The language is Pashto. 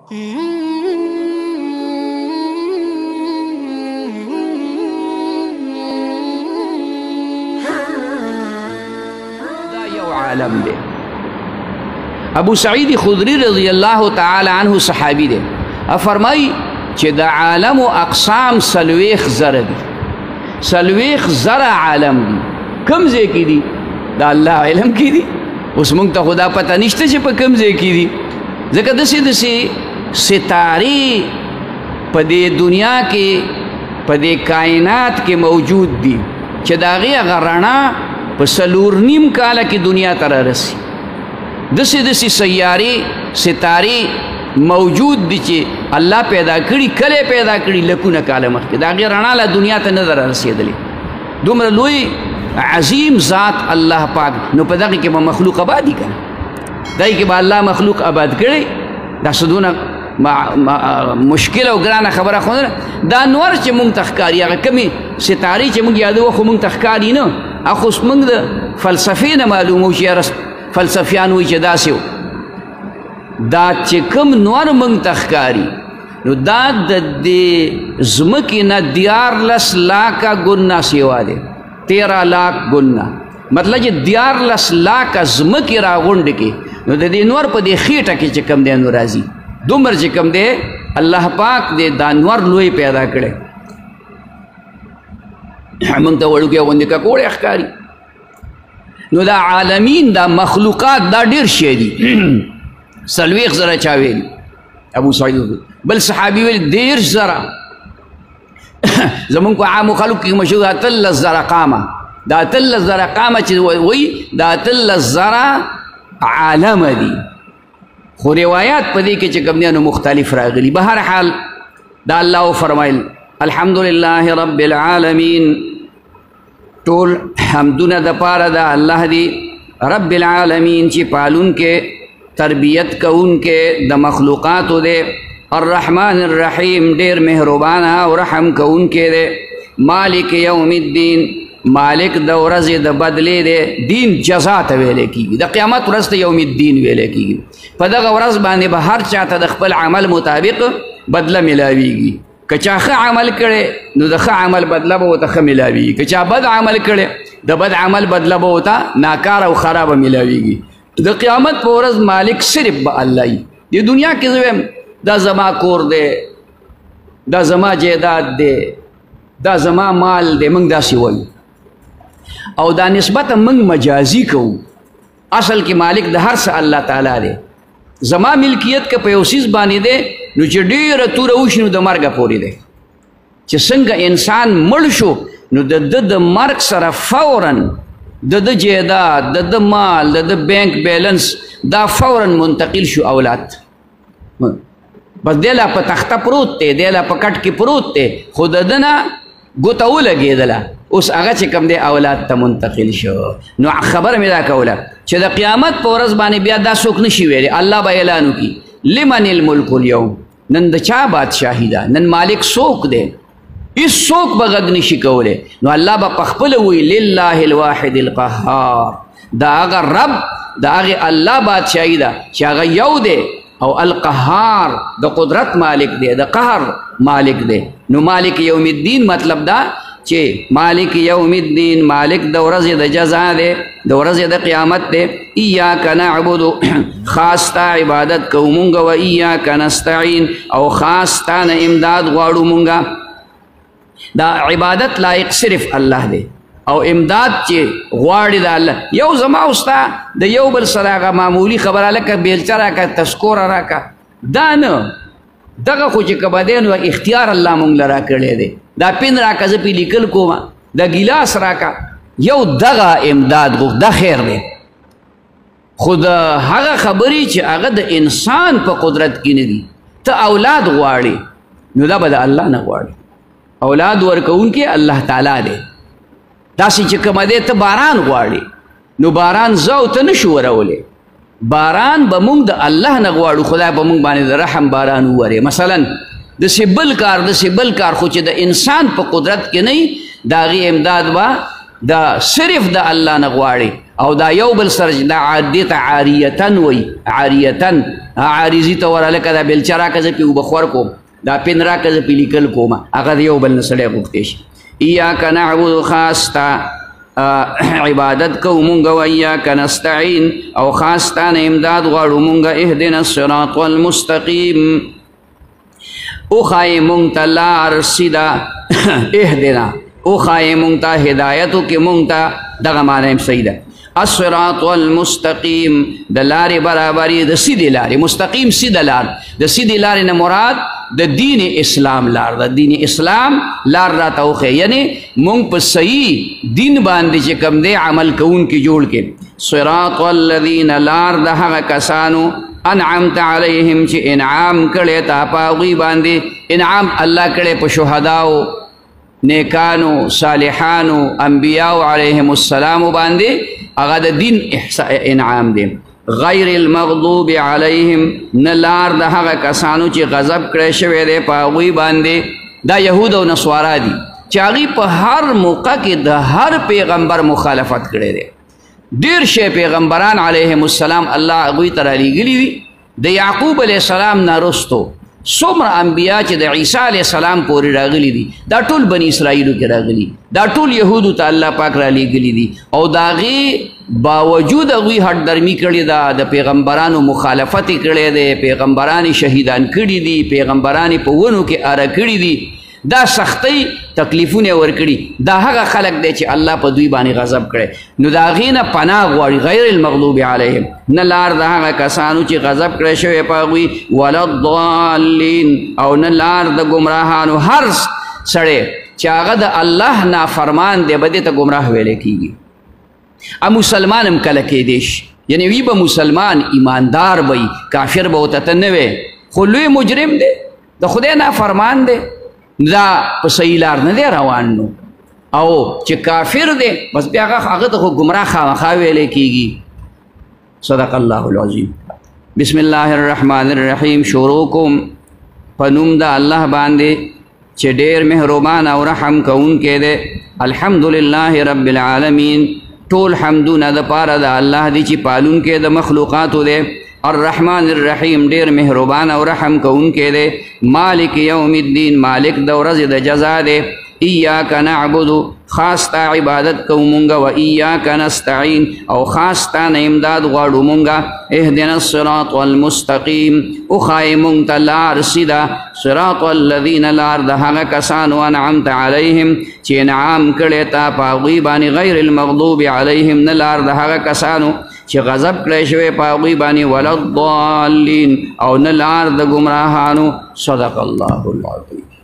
عالم دے. ابو سعید خدری رضی اللہ تعالی عنہ صحابی دے فرمائی چې دا عالم و اقسام سلویخ زر دی. سلویخ زر عالم دی. کم ځای کی دی؟ دا اللہ علم کی دی. اس منگ تا خدا پتہ نشتا چې په کم ځای کی دی. ځکه دسی دسی ستاری په دې دنیا کې په دې کائنات کې موجود دی چې د هغې هغه رڼا په څلور نیم کاله کې دنیا ته رارسي. دسی دسی سیارې ستارې موجود دي چې الله پیدا کړي. کله پیدا کړي؟ لکونه کاله مخکې. د هغې رڼا لا دنیا ته نه ده رارسېدلې. دومره لوی عظیم ذات الله پاک. نو په دغې کې به مخلوق آبادي که نه؟ دغې کې به الله مخلوق آباد کړی. دا څه دونه مشکل او ګرانه خبره خو نه. دا نور چې مونږ ته ښکاري، هغه کمې ستارې چې مونږ یادوو خو مونږ ته ښکاري نه. هغه اوس مونږ د فلسفې نه معلومو چې یاره فلسفیان وایي چې داسې و. دا چې کوم نور مونږ ته ښکاري نو دا د دې ځمکې نه 14 لاکه ګنا سیوا دی. 13 لاک ګنا مطلب چې 14 لاکه ځمکې راغونډې کې نو د دې نور په دې خېټه کې چې کوم دی نو راځي. دومره چې کوم دی الله پاک دې دا نور لوی پیدا کړی. مونږ ته وړوکی غوندې ککوړی ښکاري. نو دا عالمین دا مخلوقات دا ډېر شی دي. 40 زره چا ویلي. ابو سعید بل صحابي ویل 10 زره. زمونږ په عامو خلکو کې مشهور 13 زره قامه. دا 13 زره قامه چې وایي دا 13 زره عالم دي. خو روایات په دې کې چې کوم دي نو مختلف راغلي. به هر حال دا الله فرمایل الحمدلله رب العالمین. ټول حمدونه د پاره د الله دی رب العالمین چې پالون کې تربیت کون کې د مخلوقاتو دی. الرحمن الرحیم ډیر مهربان او رحم کون کې دی. مالک یوم الدین مالک د ورځې د بدلې دی. دین جزا ته ویلې کېږي. د قیامت ورځ ته یوم الدین ویلې کېږي. په دغه ورځ باندې به هر چا ته د خپل عمل مطابق بدله ملاویږي. که چا ښه عمل کړی نو د ښه عمل بدله به ورته ښه ملاویږي. که چا بد عمل کړی د بد عمل بدله به ورته ناکاره او خرابه ملاویږي. د قیامت په ورځ مالک صرف به الله وي. د دنیا کې زه وایم دا زما کور دی، دا زما جیداد دی، دا زما مال دی، موږ داسې وایو او دا نسبت موږ مجازي کوو. اصل کې مالک د هر څه الله تعالی دی. زما ملکیت که په یو څیز باندې دی نو چې ډېره توره وشي نو د مرګه پورې دی. چې څنګه انسان مړ شو نو د ده د مرګ سره فورا د ده جیداد، د ده مال، د ده بینک بیلنس دا فورا منتقل شو اولاد. بس دی لا په تخته پروت دی، دی لا په کټ کې پروت دی، خو د ده نه ګوته ولګېدله. اوس هغه چې کوم دی اولاد ته منتقل شو. نو خبره مې دا کوله چې د قیامت په ورځ باندې بیا دا څوک نشي ویلی. الله به اعلان وکړي لمن الملک اليوم. نن د چا بادشاهي ده؟ نن مالک څوک دی؟ هېڅوک به غږ نشي کولی. نو الله به پخپله وایي لله الواحد القهار. دا هغه رب د هغې الله بادشاهي ده چې هغه یو دی او القهار د قدرت مالک دی، د قهر مالک دی. نو مالک یوم الدین مطلب دا چې مالک یوم الدین مالک د ورځې د جزا دی، د ورځې د قیامت دی. ایاک نعبد خاص تا عبادت کوو مونږ، و ایاک نستعین او خاص تا نه امداد غواړو مونږ. دا عبادت لایق صرف الله دی او امداد چې غواړي د الله. یو زما اوستا د یو بل سره هغه معمولي خبره لکه بیلچه راکه تسکوره راکه دا نه. دغه خو چې که به دی نو اختیار الله مونږ له راکړی دی. دا پین راکه زه پې لیکل کومه، دا ګیلاس راکه، یو دغه امداد غوښت دا خیر دی. خو د هغه خبرې چې هغه د انسان په قدرت کې نه دي. ته اولاد غواړي نو دا به د الله نه غواړي. اولاد ورکوونکی الله تعالی دی. داسې چې کومه دی ته باران غواړي نو باران زه او ته نشو ورولی. باران به مونږ د الله نه غواړو. خدای به مونږ باندې د رحم باران ووري. مثلا داسې بل کار خو چې د انسان په قدرت کې نه وي د هغې امداد به دا صرف د الله نه غواړي او دا یو بل سره دا عادت عاریتن وي عاریتن عارضي ته ورلکه دا بلچه راکه زه پې اوبه خور کوم دا پن راکه زه پې لیکل کوم هغه د یو بل نه سړی غوښتی شي ایاک نعبد خاص تا عبادت کو مونږ و ایاک نستعین او خاص تا نه امداد غواړو مونږ اهدنا الصراط المستقیم او خای مونږ ته لار سیده اهدنا او خای مونږ ته هدایتو کې مونږ ته دغه معنی هم صحیح ده الصراط المستقیم د لارې برابري د سیدې لارې مستقیم سیده لار د سیدې لارې نه مراد د دین اسلام لار د دین اسلام لار راته وښیه یعنی مونږ په صحیح دین باندې چې کوم دی عمل کوونکي جوړ کړي صراط الذین لار د هغه کسانو انعمت علیهم چې انعام کړی تا په هغوی باندې انعام الله کړی په شهداو نیکانو صالحانو انبیاو علیهم السلام باندې هغه د دین انعام دی غیر المغضوب علیهم نه لار د هغه کسانو چې غضب کړی شوی دی په هغوی باندې دا یهود او نصوارا دي چې هغوی په هر موقع کې د هر پیغمبر مخالفت کړی دی ډېر شی پیغمبران علیهم السلام الله هغوی ته رالیږلي دي د یعقوب علیه السلام نه رستو څومره انبیا چې د عیسی علیه السلام پورې راغلي دي دا ټول بني اسرائیلو کې راغلي دا ټول یهودو ته الله پاک رالیږلي دي او د هغې باوجود هغوی هټ درمي کړې ده د پیغمبرانو مخالفت یې کړی دی پیغمبران یې شهیدان کړي دي پیغمبران یې په ونو کې اره کړي دي دا سختۍ تکلیفونه ورکړي دا هغه خلک دی چې الله په دوی باندې غضب کړی نو د هغې نه پناه غواړي غیر المغضوب علیهم نه لار د هغه کسانو چې غضب کړی شوی په هغوی ولا الضالین او نه لار د ګمراهانو هر سړی چې هغه د الله نافرمان دی به دې ته ګمراه ویلی کېږي مسلمان هم کله کېدی شي یعنې وي به مسلمان ایماندار به وي کافر به ورته ته نه وی خو لوی مجرم دی د خدای نافرمان دی دا په صحیح لار نه دی روان نو او چې کافر دی بس بیا هغه ته خو ګمراه خامخا ویلی کېږي صدق الله العظیم بسم الله الرحمن الرحیم شروع کوم په نوم د الله باندې چې ډېر مهربان او رحم کوونکی دی الحمدلله رب العالمین ټول حمدونه د پاره د الله دی چې پالونکی د مخلوقاتو دی الرحمن الرحیم ډیر مهربان او رحم کوونکی دی مالک یوم الدین مالک د ورځې د جزا دی ایاک نعبد خاص تا عبادت کوو مونږ و ایاک نستعین او خاص تا نه امداد غواړو مونږ اهدنا الصراط المستقیم وښایې مونږ ته لار سیده صراط الذین لار د هغه کسانو انعمت علیهم چې انعام کړی تا په هغوی باندې غیر المغضوب علیهم نه لار د هغه کسانو چې غضب کړی شوی په هغوی باندې ولا الضالین او نه لار د ګمراهانو صدق الله العظیم